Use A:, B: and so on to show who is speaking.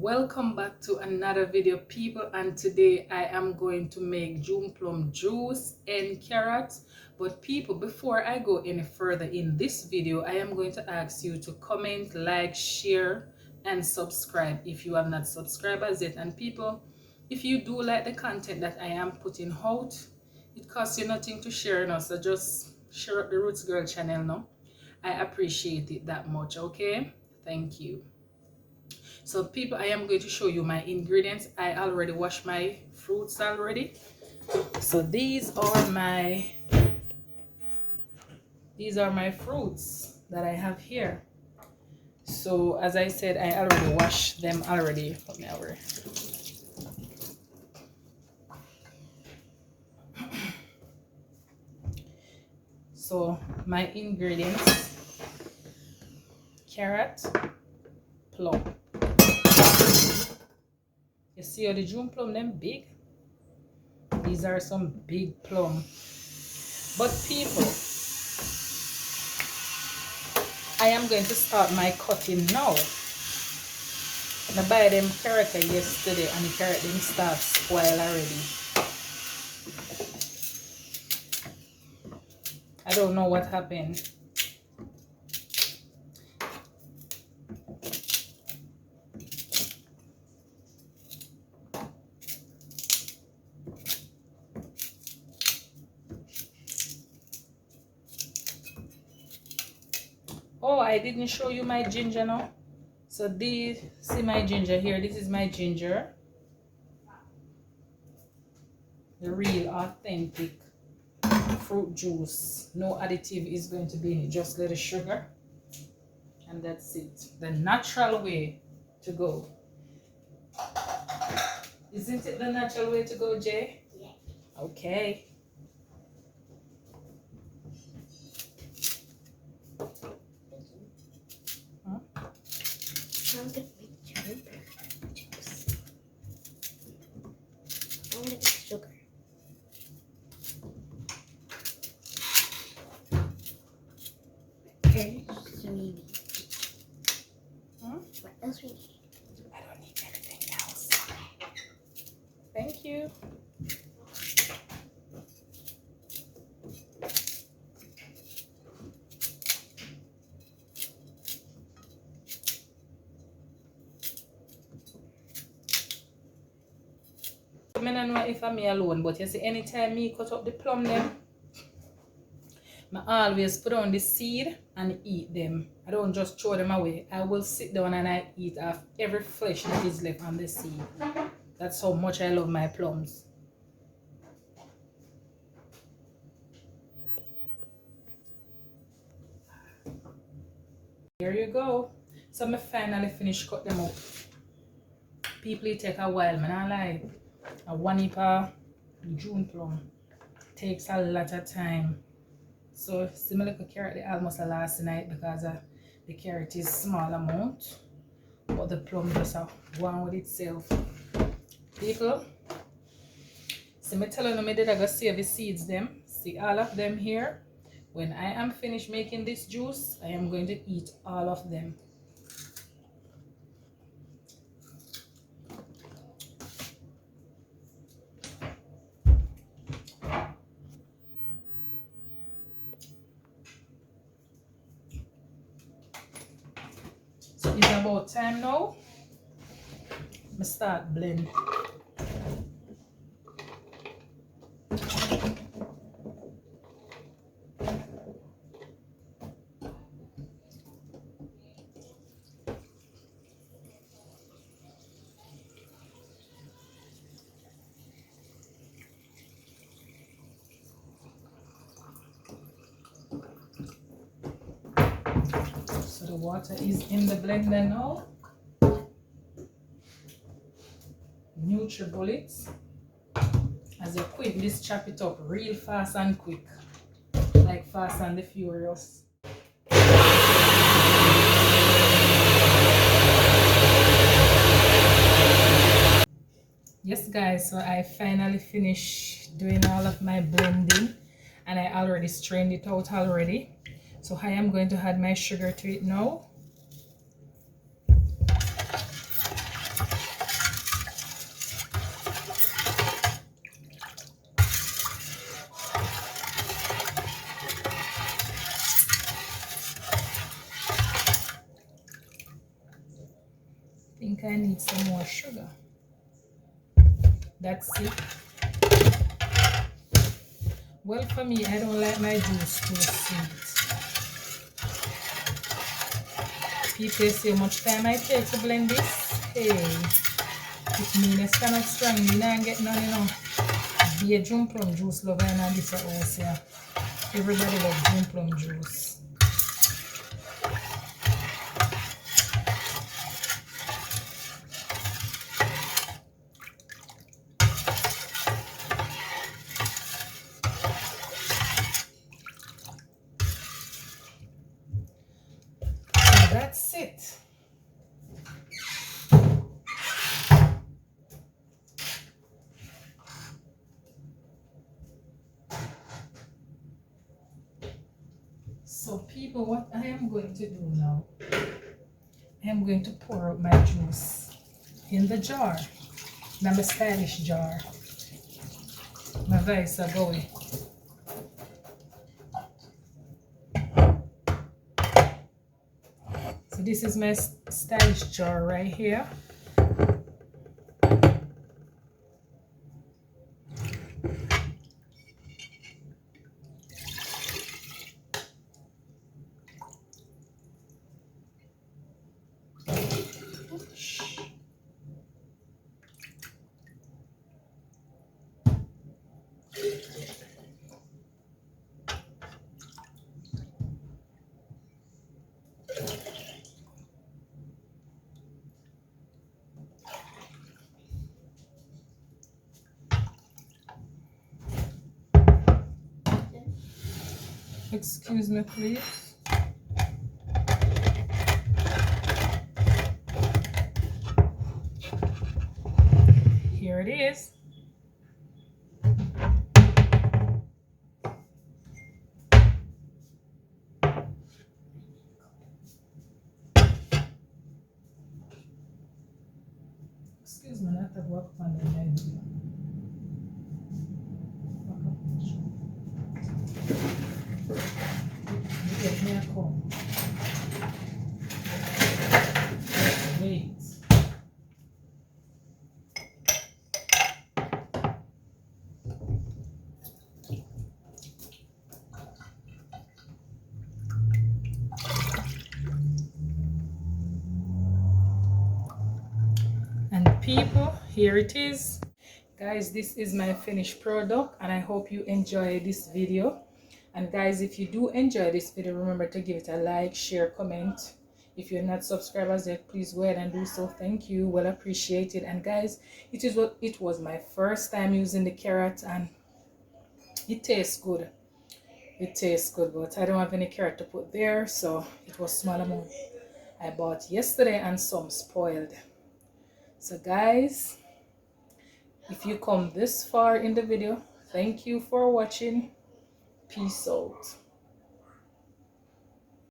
A: Welcome back to another video, people, and today I am going to make June plum juice and carrots. But people, before I go any further in this video, I am going to ask you to comment, like, share and subscribe if you have not subscribed as yet. And people, if you do like the content that I am putting out, it costs you nothing to share now, so just share up the Rootsgirl channel now. I appreciate it that much. Okay, thank you. So people, I am going to show you my ingredients. I already washed my fruits already. So these are my fruits that I have here. So as I said, I already washed them already. Put me over. So my ingredients: carrot, plum. You see how the June plum them big? These are some big plum. But people, I am going to start my cutting now. I buy them carrot yesterday and the carrot them start spoil already. I don't know what happened. Oh, I didn't show you my ginger now. So see my ginger here. This is my ginger. The real authentic fruit juice. No additive is going to be in it. Just little sugar. And that's it. The natural way to go. Isn't it the natural way to go, Jay? Yeah. Okay.
B: I'm gonna make juice. I'm gonna get sugar. Okay, so we need. What else we need?
A: I don't need anything else. Thank you. I don't know if I'm me alone, but you see, anytime me cut up the plum them, I always put on the seed and eat them. I don't just throw them away. I will sit down and I eat off every flesh that is left on the seed. That's how much I love my plums. Here you go. So I finally finished cut them up. People, it take a while, man. I like a 1 heap of June plum. Takes a lot of time. So similar to carrot, they almost last night because the carrot is small amount, but the plum just one with itself. People, see me telling them that I go save the seeds them. See all of them here. When I am finished making this juice, I am going to eat all of them. So it's about time now. I start blend. So the water is in the blender now. NutriBullets. As you quick, this chop it up real fast and quick, like Fast and the Furious. Yes guys, so I finally finished doing all of my blending and I already strained it out already. So I am going to add my sugar to it now. think I need some more sugar. That's it. Well, for me, I don't like my juice too sweet. People say how much time I take to blend this. Hey, it means it's kind of strong. You know, I get none, you know. Be a June plum juice lover and this house, yeah. Everybody loves June plum juice. So that's it. So people, what I am going to do now, I am going to pour out my juice in the jar. Now my stylish jar. My vice are going. So this is my stylish jar right here. Excuse me, please. Here it is. Excuse me, not the work on the menu. Get me a comb. Wait. And people, here it is. Guys, this is my finished product and I hope you enjoy this video. And guys, if you do enjoy this video, remember to give it a like, share, comment. If you're not subscribers yet, please go ahead and do so. Thank you, well appreciated. And guys, it was my first time using the carrot and it tastes good. It tastes good, but I don't have any carrot to put there, so it was small amount I bought yesterday and some spoiled. So guys, if you come this far in the video, thank you for watching. Peace out.